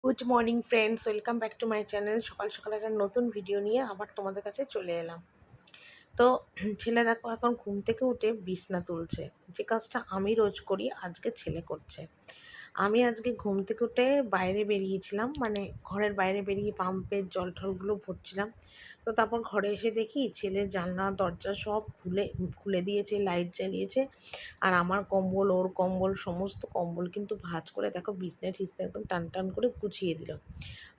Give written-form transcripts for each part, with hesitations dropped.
Good morning friends, welcome back to my channel. সকাল সকাল একটা নতুন ভিডিও নিয়ে আবার তোমাদের কাছে চলে এলাম। তো ছেলে দেখো এখন ঘুম থেকে উঠে বিছনা তুলছে। যে কাজটা আমি রোজ করি আজকে ছেলে করছে। আমি আজকে ঘুম থেকে উঠে বাইরে বেরিয়েছিলাম, মানে ঘরের বাইরে বেরিয়ে পাম্পের জল টলগুলো ভরছিলাম। তো তারপর ঘরে এসে দেখি ছেলে জানলা দরজা সব খুলে খুলে দিয়েছে, লাইট জ্বালিয়েছে। আর আমার কম্বল, ওর কম্বল, সমস্ত কম্বল কিন্তু ভাঁজ করে দেখো বিছনা টিছনা একদম টান টান করে গুছিয়ে দিল।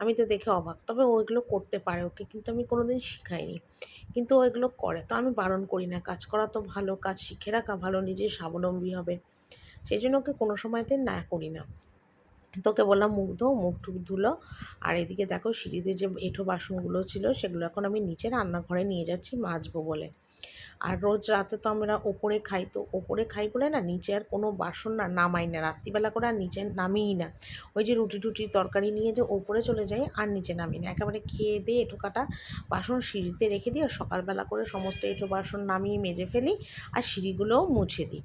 আমি তো দেখে অবাক। তবে ও এগুলো করতে পারে, ওকে কিন্তু আমি কোনোদিন শিখাইনি, কিন্তু ও এগুলো করে। তো আমি বারণ করি না, কাজ করা তো ভালো, কাজ শিখে রাখা ভালো, নিজে স্বাবলম্বী হবে, সেই জন্য ওকে কোনো সময়তে না করি না। তোকে বললাম মুখ ধো, মুখ টুক ধুলো। আর এদিকে দেখো সিঁড়িতে যে এঁঠো বাসনগুলো ছিল সেগুলো এখন আমি নিচে রান্নাঘরে নিয়ে যাচ্ছি মাজবো বলে। আর রোজ রাতে তো আমরা ওপরে খাই, তো ওপরে খাই বলে না নিচে আর কোনো বাসন না নামাই না, রাত্রিবেলা করে আর নিচে নামিই না। ওই যে রুটি টুটির তরকারি নিয়ে যে ওপরে চলে যাই আর নিচে নামি না, একেবারে খেয়ে দিয়ে এঁঠো কাটা বাসন সিঁড়িতে রেখে দিই। আর সকালবেলা করে সমস্ত এঁঠো বাসন নামিয়ে মেজে ফেলি আর সিঁড়িগুলোও মুছে দিই।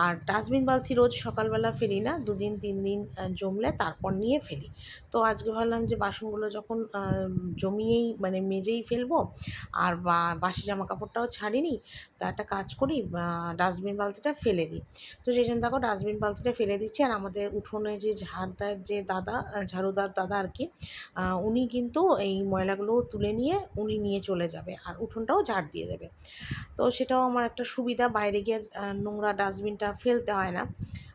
আর ডাস্টবিন বালতি রোজ সকালবেলা ফেলি না, 2 দিন 3 দিন জমলে তারপর নিয়ে ফেলি। তো আজকে ভাবলাম যে বাসনগুলো যখন জমিয়েই মানে মেজেই ফেলবো, আর বাসি জামা কাপড়টাও ছাড়িনি, তা একটা কাজ করি, ডাস্টবিন বালতিটা ফেলে দিই। তো সেই জন্য দেখো ডাস্টবিন বালতিটা ফেলে দিচ্ছি। আর আমাদের উঠোনে যে ঝাড়দার যে দাদা, ঝাড়ুদার দাদা আর কি, উনি কিন্তু এই ময়লাগুলো তুলে নিয়ে উনি নিয়ে চলে যাবে আর উঠোনটাও ঝাড় দিয়ে দেবে। তো সেটাও আমার একটা সুবিধা, বাইরে গিয়ে নোংরা ডাস্টবিনটা ফেলতে হয় না।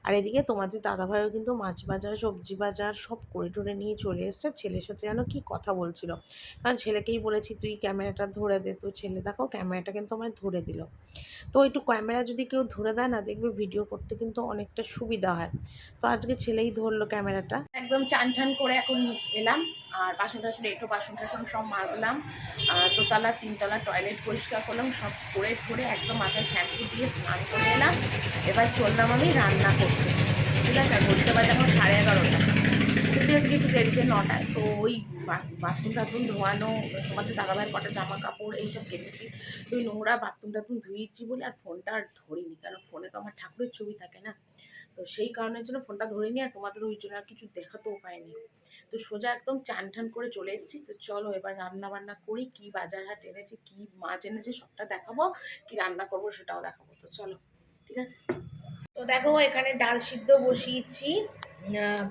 আর এদিকে তোমাদের দাদাভাইও কিন্তু মাছ বাজার, সবজি বাজার সব করে টরে নিয়ে চলে এসছে। ছেলের সাথে যেন কি কথা বলছিল, কারণ ছেলেকেই বলেছি তুই ক্যামেরাটা ধরে দে, তো ছেলে দেখো ক্যামেরাটা কিন্তু আমায় ধরে দিল। তো একটু ক্যামেরা যদি কেউ ধরে দেয় না, দেখবে ভিডিও করতে কিন্তু অনেকটা সুবিধা হয়। তো আজকে ছেলেই ধরলো ক্যামেরাটা। একদম চান ঠান করে এখন এলাম, আর বাসন টাসন একটু বাসন টাসন সব মাজলাম। দোতলা 3তলা টয়লেট পরিষ্কার করলাম, সব করে ধরে একদম মাথায় শ্যাম্পু দিয়ে স্নান করে এলাম। এবার চললাম আমি রান্না করতে। ঠিক আছে, ঘুরতে বাজে এখন 11:30। উঠেছি আজকে একটু দেরিতে 9টায়। তো ওই বাথরুম টাথরুম ধোয়ানো, তোমাদের দাদাভাইয়ের কটা জামা কাপড় এইসব কেচেছি। তো ওই নোংরা বাথরুম টাথরুম ধুয়েছি বলে আর ফোনটা আর ধরিনি, কারণ ফোনে তো আমার ঠাকুরের ছবি থাকে না। তো সেই কারণের জন্য ফোনটা ধরিনি, আর তোমাদের ওই জন্য আর কিছু দেখাতেও পাইনি। তো সোজা একদম চান ঠান করে চলে এসেছি। তো চলো এবার রান্না বান্না করি, কি বাজার হাট এনেছি, কি মাছ এনেছে সবটা দেখাবো, কি রান্না করবো সেটাও দেখাবো। তো চলো, ঠিক আছে। তো দেখো এখানে ডাল সিদ্ধ বসিয়েছি,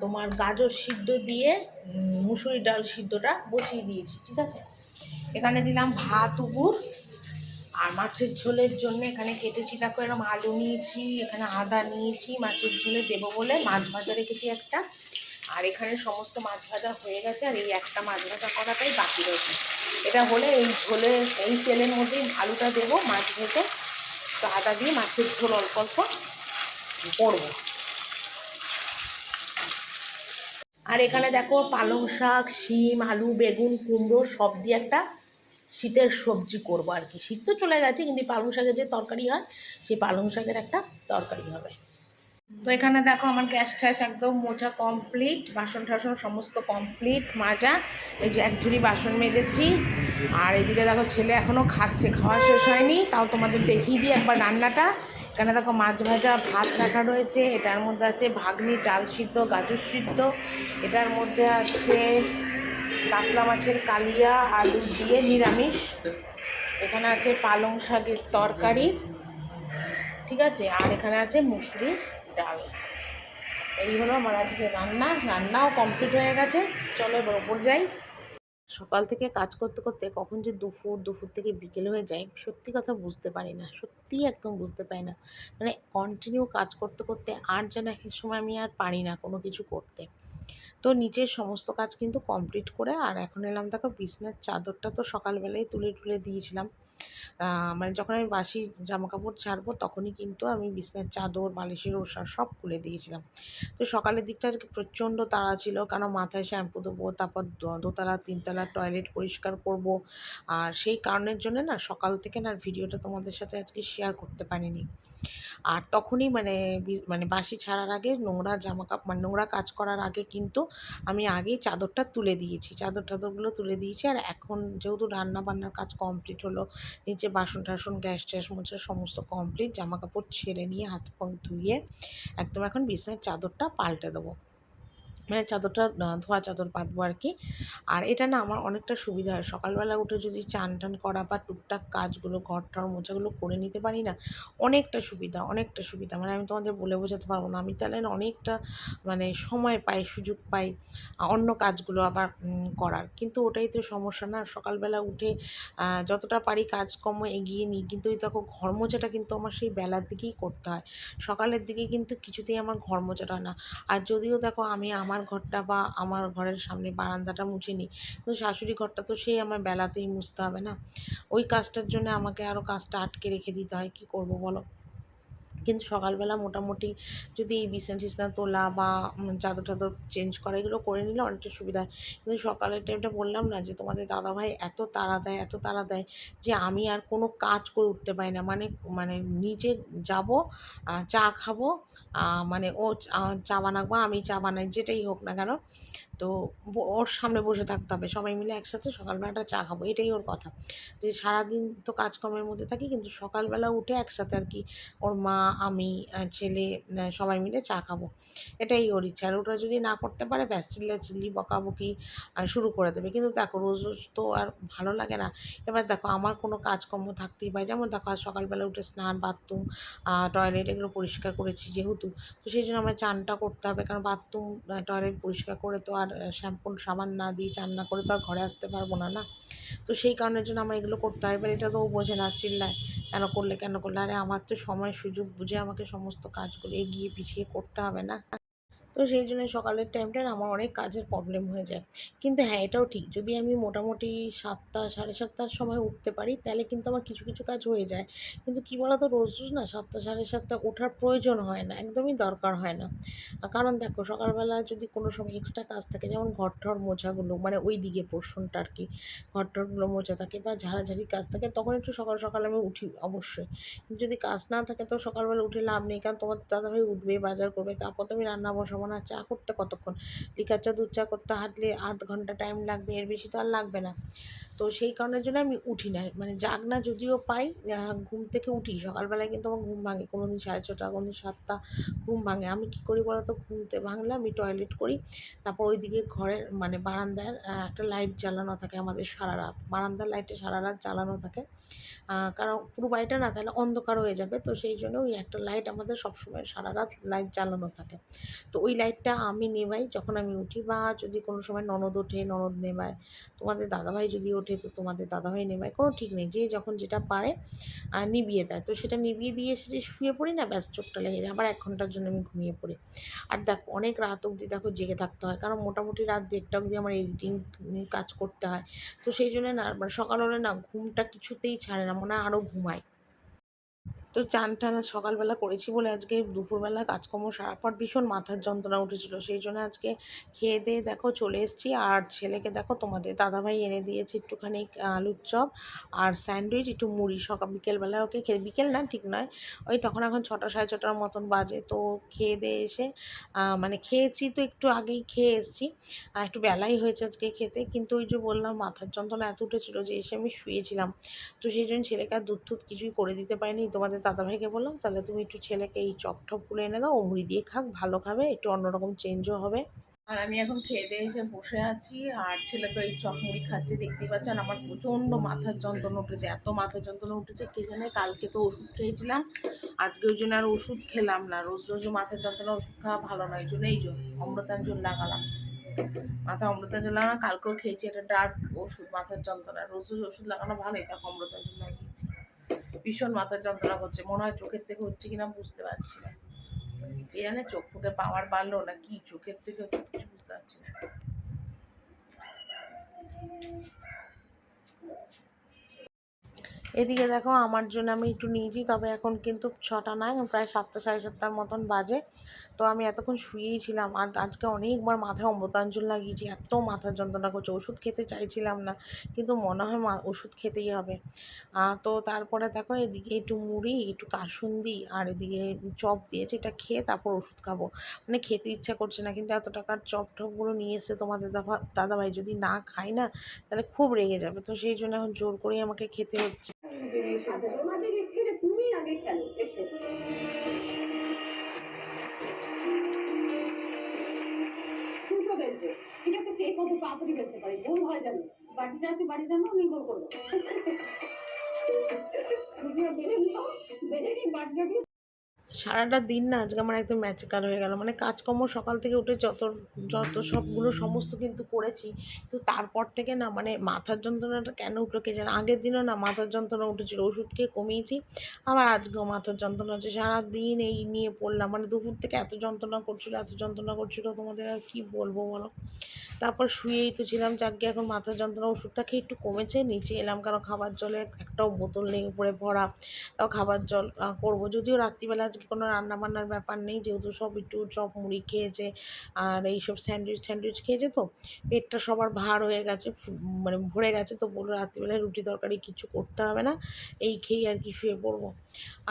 তোমার গাজর সিদ্ধ দিয়ে মুসুরি ডাল সিদ্ধটা বসিয়ে দিয়েছি, ঠিক আছে। এখানে দিলাম ভাত উগুর। আর মাছের ঝোলের জন্য এখানে কেটেছি দেখো এরকম আলু নিয়েছি, এখানে আদা নিয়েছি মাছের ঝোলে দেবো বলে। মাছ ভাজা রেখেছি একটা, আর এখানে সমস্ত মাছ ভাজা হয়ে গেছে, আর এই একটা মাছ ভাজা করাটাই বাকি রয়েছে। এটা হলে এই ঝোলে, এই তেলের মধ্যেই আলুটা দেবো মাছ ভেজে। তো আদা দিয়ে মাছের ঝোল অল্প অল্প করবো। আর এখানে দেখো পালং শাক, শিম, আলু, বেগুন, কুমড়ো সব দিয়ে একটা শীতের সবজি করবো আর কি। শীত তো চলে গেছে, কিন্তু পালং শাকের যে তরকারি হয় সেই পালং শাকের একটা তরকারি হবে। তো এখানে দেখো আমার গ্যাস ট্যাস একদম মোছা কমপ্লিট, বাসন টাসন সমস্ত কমপ্লিট মাজা। এই যে এক ঝুড়ি বাসন মেজেছি। আর এদিকে দেখো ছেলে এখনও খাচ্ছে, খাওয়া শেষ হয়নি, তাও তোমাদের দেখিয়ে দিই একবার রান্নাটা। এখানে দেখো মাছ ভাজা, ভাত রাখা রয়েছে, এটার মধ্যে আছে ভাগনি ডাল সিদ্ধ, গাজর সিদ্ধ, এটার মধ্যে আছে কাতলা মাছের কালিয়া আলু দিয়ে নিরামিষ, এখানে আছে পালং শাকের তরকারি, ঠিক আছে। আর এখানে আছে মুসুরির ডাল। এই হলো আমার আজকে রান্না, রান্নাও কমপ্লিট হয়ে গেছে। চলো এবার ওপর যাই। সকাল থেকে কাজ করতে করতে কখন যে দুপুর, দুপুর থেকে বিকেল হয়ে যায় সত্যি কথা বুঝতে পারি না, সত্যিই একদম বুঝতে পারি না। মানে কন্টিনিউ কাজ করতে করতে আর যেন এক সময় আমি আর পারি না কোনো কিছু করতে। তো নিচের সমস্ত কাজ কিন্তু কমপ্লিট করে আর এখন এলাম দেখো বিছনার চাদরটা তো সকালবেলায় তুলে তুলে দিয়েছিলাম। মানে যখন আমি বাসি জামাকাপড় ছাড়বো তখনই কিন্তু আমি বিছনার চাদর, বালিশের ওষা সব খুলে দিয়েছিলাম। তো সকালের দিকটা আজকে প্রচণ্ড তাড়া ছিল, কারণ মাথায় শ্যাম্পু দেবো, তারপর দোতলা 3তলা টয়লেট পরিষ্কার করব। আর সেই কারণের জন্য না সকাল থেকে না ভিডিওটা তোমাদের সাথে আজকে শেয়ার করতে পারিনি। আর তখনই মানে মানে বাসি ছাড়ার আগে নোংরা জামাকাপড়, মানে নোংরা কাজ করার আগে কিন্তু আমি আগেই চাদরটা তুলে দিয়েছি, চাদর টাদরগুলো তুলে দিয়েছি। আর এখন যেহেতু রান্না বান্নার কাজ কমপ্লিট হলো, নিচে বাসন টাসন গ্যাস ট্যাস মোছা সমস্ত কমপ্লিট, জামাকাপড় ছেড়ে নিয়ে হাত পা ধুয়ে একদম এখন বিছানার চাদরটা পাল্টে দেবো। মানে চাদরটা ধোয়া চাদর পাতবো আর কি। আর এটা না আমার অনেকটা সুবিধা হয়, সকালবেলা উঠে যদি চান টান করা বা টুকটাক কাজগুলো ঘর টর মোছাগুলো করে নিতে পারি না, অনেকটা সুবিধা, অনেকটা সুবিধা। মানে আমি তোমাদের বলে বোঝাতে পারবো না। আমি তাহলে না অনেকটা মানে সময় পাই, সুযোগ পাই অন্য কাজগুলো আবার করার। কিন্তু ওটাই তো সমস্যা না, সকালবেলা উঠে যতটা পারি কাজকর্ম এগিয়ে নিই, কিন্তু ওই দেখো ঘর মোছাটা কিন্তু আমার সেই বেলার দিকেই করতে হয়। সকালের দিকে কিন্তু কিছুতেই আমার ঘর মোছাটা হয় না। আর যদিও দেখো আমি আমার ঘরটা বা আমার ঘরের সামনে বারান্দাটা মুছে নিই, কিন্তু শাশুড়ি ঘরটা তো সেই আমার বেলাতেই মুছতে হবে না। ওই কাজটার জন্য আমাকে আরও কাজটা আটকে রেখে দিতে হয়, কী করব বলো। কিন্তু সকালবেলা মোটামুটি যদি এই বিছানা টিছনা তোলা বা চাদর টাদর চেঞ্জ করা এগুলো করে নিলে অনেকটা সুবিধা হয়। কিন্তু সকালের টাইমটা বললাম না যে তোমাদের দাদাভাই এত তাড়া দেয়, এত তাড়া দেয় যে আমি আর কোনো কাজ করে উঠতে পারি না। মানে মানে নিচে যাব, চা খাবো, মানে ও চা বানাক বা আমি চা বানাই, যেটাই হোক না কেন, তো ওর সামনে বসে থাকতে হবে, সবাই মিলে একসাথে সকালবেলাটা চা খাবো, এটাই ওর কথা। যে সারাদিন তো কাজকর্মের মধ্যে থাকি, কিন্তু সকালবেলা উঠে একসাথে আর কি ওর মা, আমি, ছেলে, সবাই মিলে চা খাবো, এটাই ওর ইচ্ছা। আর ওটা যদি না করতে পারে ব্যাস চিল্লাচিল্লি বকাবকি শুরু করে দেবে। কিন্তু দেখো রোজ রোজ তো আর ভালো লাগে না। এবার দেখো আমার কোনো কাজকর্ম থাকতেই পারে, যেমন দেখো আজ সকালবেলা উঠে স্নান, বাথরুম, টয়লেট এগুলো পরিষ্কার করেছি যেহেতু, তো সেই জন্য আমার চানটা করতে হবে, কারণ বাথরুম টয়লেট পরিষ্কার করে তো আর শ্যাম্পু সাবান না দিয়ে চান না করে তো আর ঘরে আসতে পারবো না, না। তো সেই কারণের জন্য আমার এগুলো করতে হয়। এবার এটা তো ও বোঝে না, চিল্লায় কেন করলে কেন করলে, আরে আমার তো সময় সুযোগ বুঝে আমাকে সমস্ত কাজগুলো এগিয়ে পিছিয়ে করতে হবে না। তো সেই জন্য সকালের টাইমটা না আমার অনেক কাজের প্রবলেম হয়ে যায়। কিন্তু হ্যাঁ, এটাও ঠিক, যদি আমি মোটামুটি ৭টা ৭:৩০টার সময় উঠতে পারি তাহলে কিন্তু আমার কিছু কিছু কাজ হয়ে যায়। কিন্তু কী বলো তো, রোজ রোজ না ৭টা ৭:৩০ ওঠার প্রয়োজন হয় না, একদমই দরকার হয় না। কারণ দেখো সকালবেলা যদি কোনো সময় এক্সট্রা কাজ থাকে, যেমন ঘর টর মোছাগুলো, মানে ওই দিকে পোর্শনটা আর কি, ঘর টরগুলো মোছা থাকে বা ঝাড়াঝাড়ি কাজ থাকে, তখন একটু সকাল সকাল আমি উঠি অবশ্যই। যদি কাজ না থাকে তো সকালবেলা উঠে লাভ নেই, কারণ তোমার দাদাভাই উঠবে, বাজার করবে, তারপর তো আমি রান্না বসাবো না। চা করতে কতক্ষণ, লিকার চা দুধ চা করতে হাঁটলে আধ ঘন্টা টাইম লাগবে, এর বেশি তো আর লাগবে না। তো সেই কারণের জন্য আমি উঠি না, মানে জাগনা যদিও পাই, ঘুম থেকে উঠি সকালবেলায়, কিন্তু আমার ঘুম ভাঙে কোনো দিন 6:30, কোনো দিন 7টা ঘুম ভাঙে। আমি কী করি বলো তো, ঘুমতে ভাঙলে আমি টয়লেট করি, তারপর ওইদিকে ঘরের মানে বারান্দার একটা লাইট জ্বালানো থাকে আমাদের সারা রাত, বারান্দার লাইটটা সারা রাত জ্বালানো থাকে। কারণ পুরো বাড়িটা না তাহলে অন্ধকার হয়ে যাবে, তো সেই জন্য ওই একটা লাইট আমাদের সবসময় সারা রাত লাইট জ্বালানো থাকে। তো ওই লাইটটা আমি নেভাই যখন আমি উঠি, বা যদি কোনো সময় ননদ ওঠে ননদ নেভায়, তোমাদের দাদাভাই যদি ওঠে তো তোমাদের দাদাভাই নেভায়, কোনো ঠিক নেই, যে যখন যেটা পারে নিভিয়ে দেয়। তো সেটা নিভিয়ে দিয়ে এসে যে শুয়ে পড়ি না, ব্যাস চোখটা লেগে যায়, আবার 1 ঘন্টার জন্য আমি ঘুমিয়ে পড়ি। আর দেখো অনেক রাত অবধি দেখো জেগে থাকতে হয়, কারণ মোটামুটি রাত 1:30টা অবধি আমার এডিটিং কাজ করতে হয়। তো সেই জন্য না মানে সকাল হলে না ঘুমটা কিছুতেই ছাড়ে না, মনে হয় আরও ঘুমাই। তো চান টান সকালবেলা করেছি বলে আজকে দুপুরবেলা কাজকর্ম সারার পর ভীষণ মাথার যন্ত্রণা উঠেছিল, সেই জন্য আজকে খেয়ে দিয়ে দেখো চলে এসেছি। আর ছেলেকে দেখো তোমাদের দাদাভাই এনে দিয়েছে একটুখানি আলুর চপ আর স্যান্ডউইচ, একটু মুড়ি, সকাল বিকেলবেলা ওকে খেয়ে, বিকেল না ঠিক নয়, ওই তখন এখন 6টা 6:30টার মতন বাজে। তো খেয়ে দিয়ে এসে মানে খেয়েছি তো একটু আগেই খেয়ে এসেছি, একটু বেলাই হয়েছে আজকে খেতে, কিন্তু ওই যে বললাম মাথার যন্ত্রণা এত উঠেছিল যে এসে আমি শুয়েছিলাম। তো সেই জন্য ছেলেকে আর দুধ টুধ কিছুই করে দিতে পারিনি। তোমাদের দাদাভাইকে বললাম তাহলে তুমি একটু ছেলেকে এই চপ টপগুলো এনে দাও, ও মুড়ি দিয়ে খাক, ভালো খাবে, একটু অন্যরকম চেঞ্জও হবে। আর আমি এখন খেয়ে দিয়ে এসে বসে আছি, আর ছেলে তো এই চপ মুড়ি খাচ্ছে, দেখতেই পাচ্ছেন। আমার প্রচণ্ড মাথার যন্ত্রণা উঠেছে, এত মাথার যন্ত্রণা উঠেছে কে জানে, কালকে তো ওষুধ খেয়েছিলাম, আজকে ওই জন্য আর ওষুধ খেলাম না। রোজ রোজ মাথার যন্ত্রণা ওষুধ খাওয়া ভালো নয়, এই জন্য এই জন্য অমৃতাঞ্জন লাগালাম, মাথা অমৃতাঞ্জন লাগানো, কালকেও খেয়েছি, এটা ডার্ক ওষুধ মাথার যন্ত্রণা। রোজ রোজ ওষুধ লাগানো ভালোই, দেখো অমৃতাঞ্জন লাগিয়েছি। ভীষণ মাথার যন্ত্রণা করছে, মনে হয় চোখের থেকে হচ্ছে কিনা বুঝতে পারছি না, কে জানে চোখ ফোকে পাওয়ার বাড়লো না কি চোখের থেকে হচ্ছে, কিছু বুঝতে পারছি না। এদিকে দেখো আমার জন্য আমি একটু নিয়েছি, তবে এখন কিন্তু 6টা নয়, প্রায় 7টা 7:30টার মতন বাজে। তো আমি এতক্ষণ শুয়েই ছিলাম, আর আজকে অনেকবার মাথায় অমৃতাঞ্জন লাগিয়েছি, এত মাথার যন্ত্রণা করছে, ওষুধ খেতে চাইছিলাম না, কিন্তু মনে হয় ওষুধ খেতেই হবে। তো তারপরে দেখো এদিকে একটু মুড়ি, একটু কাসুন্দি আর এদিকে চপ দিয়েছে, এটা খেয়ে তারপর ওষুধ খাবো। মানে খেতে ইচ্ছা করছে না, কিন্তু এত টাকার চপ টপগুলো নিয়ে এসে তোমাদের দাদাভাই যদি না খায় না তাহলে খুব রেগে যাবে, তো সেই জন্য এখন জোর করেই আমাকে খেতে হচ্ছে। তোমাদের ছেড়ে তুমি আগে খেলো, এসো। ঠিক আছে, কে কত তাড়াতাড়ি বেরোতে পারি, ভুল হয় জানো, বাড়িতে আছি, বাড়িতে আমরা নির্ভর করবো। যদিও বেড়ে নিও, বেড়ে নিই বাড়িতে। সারাটা দিন না আজকে আমার একদম ম্যাজিক্যাল হয়ে গেল। মানে কাজকর্ম সকাল থেকে উঠে যত যত সবগুলো সমস্ত কিন্তু করেছি, তো তারপর থেকে না মানে মাথার যন্ত্রণাটা কেন উঠলো কে জানে। আগের দিনও না মাথার যন্ত্রণা উঠেছিল, ওষুধ খেয়ে কমিয়েছি, আবার আজকেও মাথার যন্ত্রণা হচ্ছে। সারাদিন এই নিয়ে পড়লাম, মানে দুপুর থেকে এত যন্ত্রণা করছিল, এত যন্ত্রণা করছিল, তোমাদের আর কি বলবো বলো। তারপর শুয়েই তো ছিলাম, যাকে এখন মাথার যন্ত্রণা ওষুধটা খেয়ে একটু কমেছে, নিচে এলাম, কারণ খাবার জলে একটাও বোতল নেই উপরে ভরা, তাও খাবার জল করবো। যদিও রাত্রিবেলা আজকে কোনো রান্নাবান্নার ব্যাপার নেই, যেহেতু সব একটু চপ মুড়ি খেয়েছে আর এইসব স্যান্ডউইচ ট্যান্ডউইচ খেয়েছে, তো পেটটা সবার ভার হয়ে গেছে, মানে ভরে গেছে, তো বললো রাত্রিবেলায় রুটি তরকারি কিছু করতে হবে না, এই খেয়েই আর কি শুয়ে পড়বো।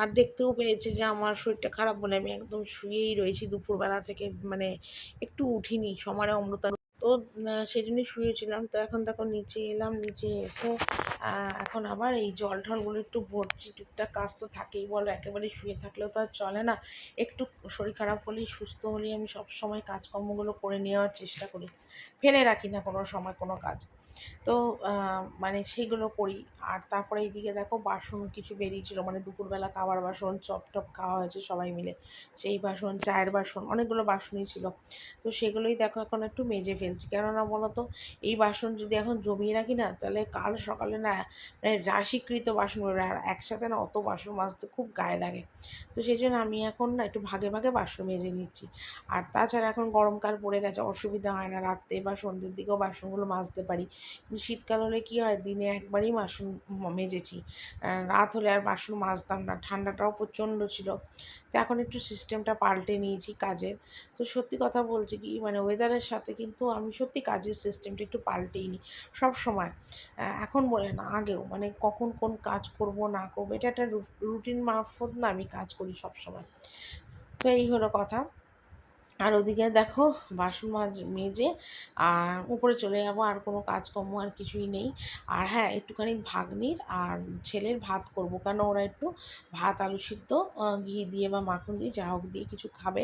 আর দেখতেও পেয়েছে যে আমার শরীরটা খারাপ বলে আমি একদম শুয়েই রয়েছি দুপুরবেলা থেকে, মানে একটু উঠিনি, সমানে অমৃতা। তো সেই জন্যই শুয়েছিলাম। তো এখন দেখো নিচে এলাম, নিচে এসে এখন আবার এই জল ঠলগুলো একটু ভরছি। টুকটাক কাজ তো থাকেই বলো, একেবারে শুয়ে থাকলেও তো আর চলে না। একটু শরীর খারাপ হলেই, সুস্থ হলেই আমি সব সময় কাজকর্মগুলো করে নেওয়ার চেষ্টা করি, ফেলে রাখি না কোনো সময় কোনো কাজ। তো মানে সেগুলো করি। আর তারপরে এইদিকে দেখো বাসন কিছু বেরিয়েছিল, মানে দুপুরবেলা খাবার বাসন, চপ টপ খাওয়া হয়েছে সবাই মিলে, সেই বাসন, চায়ের বাসন, অনেকগুলো বাসনই ছিল। তো সেগুলোই দেখো এখন একটু মেজে ফেলছি। কেননা বলো তো, এই বাসন যদি এখন জমিয়ে রাখি না, তাহলে কাল সকালে না মানে রাশিকৃত বাসন বেরোবে, আর একসাথে না অত বাসন মাজতে খুব গায়ে লাগে। তো সেই জন্য আমি এখন না একটু ভাগে ভাগে বাসন মেজে নিচ্ছি। আর তাছাড়া এখন গরমকাল পড়ে গেছে, অসুবিধা হয় না, রাত্রে বা সন্ধ্যের দিকেও বাসনগুলো মাজতে পারি। কিন্তু শীতকাল হলে কী হয়, দিনে একবারই বাসন মেজেছি, রাত হলে আর বাসন মাজতাম না, ঠান্ডাটাও প্রচণ্ড ছিল। তো এখন একটু সিস্টেমটা পাল্টে নিয়েছি কাজের। তো সত্যি কথা বলছি কি, মানে ওয়েদারের সাথে কিন্তু আমি সত্যি কাজের সিস্টেমটা একটু পাল্টেই নিই সব সময়। এখন বলে না, আগেও, মানে কখন কোন কাজ করব না করবো, এটা একটা রুটিন মারফত না আমি কাজ করি সব সময়। তো এই হলো কথা। আর ওদিকে দেখো বাসন মেজে আর উপরে চলে যাবো, আর কোনো কাজকর্ম আর কিছুই নেই। আর হ্যাঁ, একটুখানি ভাগ্নির আর ছেলের ভাত করব, কেন ওরা একটু ভাত আলু সিদ্ধ ঘি দিয়ে বা মাখন দিয়ে যা হোক দিয়ে কিছু খাবে।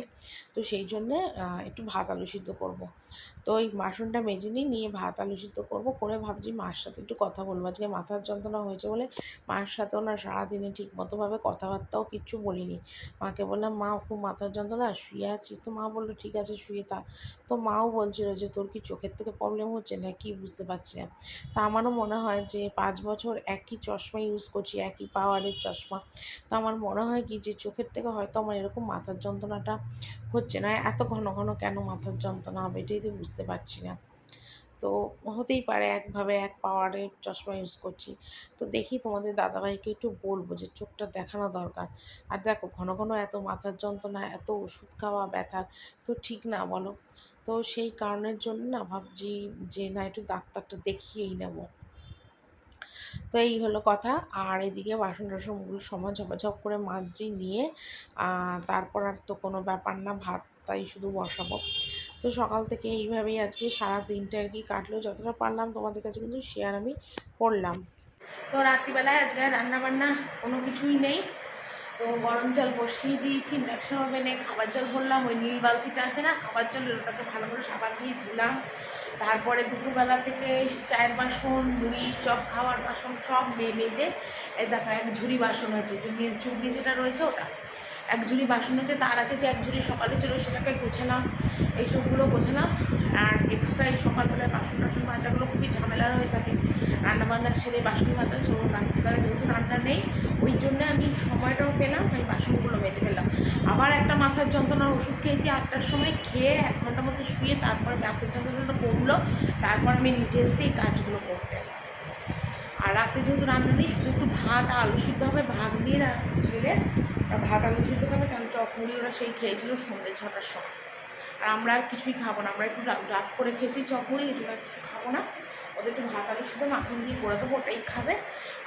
তো সেই জন্যে একটু ভাত আলু সিদ্ধ করব। তো ওই বাসনটা মেজে নিয়ে ভাত আলু সিদ্ধ করবো, করে ভাবছি মার সাথে একটু কথা বলবো। আজকে মাথার যন্ত্রণা হয়েছে বলে মার সাথেও না সারাদিনে ঠিক মতোভাবে কথাবার্তাও কিচ্ছু বলিনি। মাকে বললাম, মা খুব মাথার যন্ত্রণা, শুয়ে আছি। তো মা বললো ঠিক আছে শুয়ে থাক। তো মাও বলছিল যে তোর কি চোখের থেকে প্রবলেম হচ্ছে না কি, বুঝতে পারছি না। তা আমারও মনে হয় যে 5 বছর একই চশমা ইউজ করছি, একই পাওয়ারের চশমা। তো আমার মনে হয় কি যে চোখের থেকে হয়তো আমার এরকম মাথার যন্ত্রণাটা হচ্ছে না। এত ঘন ঘন কেন মাথার যন্ত্রণা হবে, এটাই তো বুঝতে পারছি না। তো হতেই পারে একভাবে এক পাওয়ারের চশমা ইউজ করছি। তো দেখি তোমাদের দাদাভাইকে একটু বলবো যে চোখটা দেখানো দরকার। আর দেখো ঘন ঘন এত মাথার যন্ত্রণা, এত ওষুধ খাওয়া ব্যথার, তো ঠিক না বলো। তো সেই কারণের জন্য না ভাবছি যে না একটু ডাক্তারটা দেখিয়েই নেব। তো এই হলো কথা। আর এদিকে বাসন টাসনগুলো সময় ঝপাঝপ করে মাজছি, নিয়ে তারপর আর তো কোনো ব্যাপার না, ভাত তাই শুধু বসাবো। তো সকাল থেকে এইভাবেই আজকে সারা দিনটা আর কি কাটলো, যতটা পারলাম তোমাদের কাছে কিন্তু শেয়ার আমি করলাম। তো রাত্রিবেলায় আজকে রান্নাবান্না কোনো কিছুই নেই। তো গরম জল বসিয়ে দিয়েছি, ইন্ডাকশন ওভেনে খাবার জল ভরলাম, ওই নীল বালতিটা আছে না খাবার জলের, ওটাকে ভালো করে সাবান দিয়ে ধুলাম। তারপরে দুপুরবেলা থেকে চায়ের বাসন, মুড়ি চপ খাওয়ার বাসন সব মেজে এই দেখো এক ঝুড়ি বাসন হয়েছে, চুগনি যেটা রয়েছে ওটা এক ঝুড়ি বাসন হয়েছে। তার আগে যে এক ঝুড়ি সকালে ছিল সেটাকে গোছালাম, এইসবগুলো গোছালাম। আর এক্সট্রা এই সকালবেলায় বাসন টাসন মাজাগুলো খুবই ঝামেলার হয়ে থাকে, রান্নাবান্না সেরে বাসন মাজা, সব রাত্রিবেলা যেহেতু রান্না নেই ওই জন্যে আমি সময়টাও পেলাম, আমি বাসনগুলো মেজে ফেললাম। আবার একটা মাথার যন্ত্রণার ওষুধ খেয়েছি 8টার সময়, খেয়ে 1 ঘন্টার মতো শুয়ে তারপর মাথার যন্ত্রণাটা কমলো, তারপর আমি নিজে এসে এই কাজগুলো করতে। আর রাতে যেহেতু রান্না নেই, শুধু একটু ভাত আর আলু সিদ্ধ হবে, ভাগ্নির আর ছেলের ভাত আলু সিদ্ধ খাবে, কারণ চপ মুড়ি ওরা সেই খেয়েছিল সন্ধ্যে 6টার সময়। আর আমরা আর কিছুই খাবো না, আমরা একটু রাত করে খেয়েছি চপ মুড়ি, এই জন্য আর কিছু খাবো না। ওদের একটু ভাত আলু সিদ্ধ মাখন দিয়ে করে দেবো, ওটাই খাবে।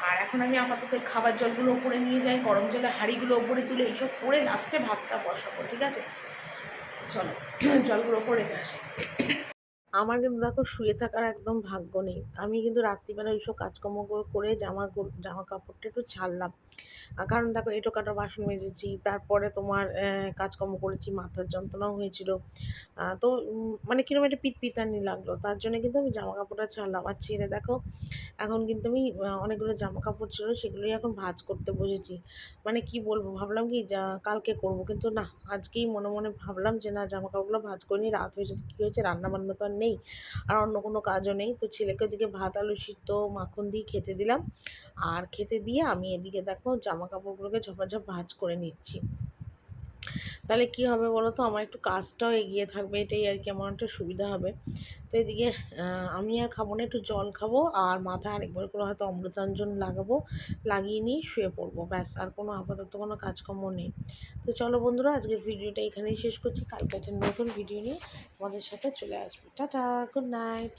আর এখন আমি আপাতত খাবার জলগুলো ওপরে নিয়ে যাই, গরম জলে হাঁড়িগুলো ওপরে তুলে এইসব করে লাস্টে ভাতটা বসাবো, ঠিক আছে? চলো জলগুলো ওপরে রেখে আসে। আমার কিন্তু দেখো শুয়ে থাকার একদম ভাগ্য নেই। আমি কিন্তু রাত্রিবেলা ওইসব কাজকর্ম করে জামা কাপড়টা একটু ছাড়লাম। কারণ দেখো এঁটো কাটা বাসন মেজেছি, তারপরে তোমার কাজকর্ম করেছি, মাথার যন্ত্রণাও হয়েছিল। তো মানে কিরকম একটা পিতপিতানি লাগলো, তার জন্য কিন্তু আমি জামা কাপড়টা ছাড়লাম। আর ছেড়ে দেখো এখন কিন্তু আমি অনেকগুলো জামা কাপড় ছিল, সেগুলোই এখন ভাঁজ করতে বসেছি। মানে কি বলবো, ভাবলাম কি কালকে করব, কিন্তু না, আজকেই মনে মনে ভাবলাম যে না, জামা কাপড়গুলো ভাঁজ করে নিই। রাত হয়েছে তো কী হয়েছে, রান্না বান্না তো আর নেই, আর অন্য কোনো কাজও নেই। তো ছেলেকে ওদিকে ভাত আলু সিদ্ধ মাখন দিয়ে খেতে দিলাম, আর খেতে দিয়ে আমি এদিকে দেখো জামা কাপড়গুলোকে ঝপাঝপ ভাঁজ করে নিচ্ছি। তাহলে কি হবে বলো তো, আমার একটু কাজটাও এগিয়ে থাকবে, এটাই আর কি, আমার একটা সুবিধা হবে। তো এদিকে আমি আর খাবো না, একটু জল খাবো, আর মাথায় আরেকবার করে হয়তো অমৃতাঞ্জন লাগাবো, লাগিয়ে নিয়ে শুয়ে পড়বো, ব্যাস। আর কোনো আপাতত কোনো কাজকর্ম নেই। তো চলো বন্ধুরা, আজকের ভিডিওটা এখানেই শেষ করছি। কালকে একটা নতুন ভিডিও নিয়ে তোমাদের সাথে চলে আসবো। Tata, good night.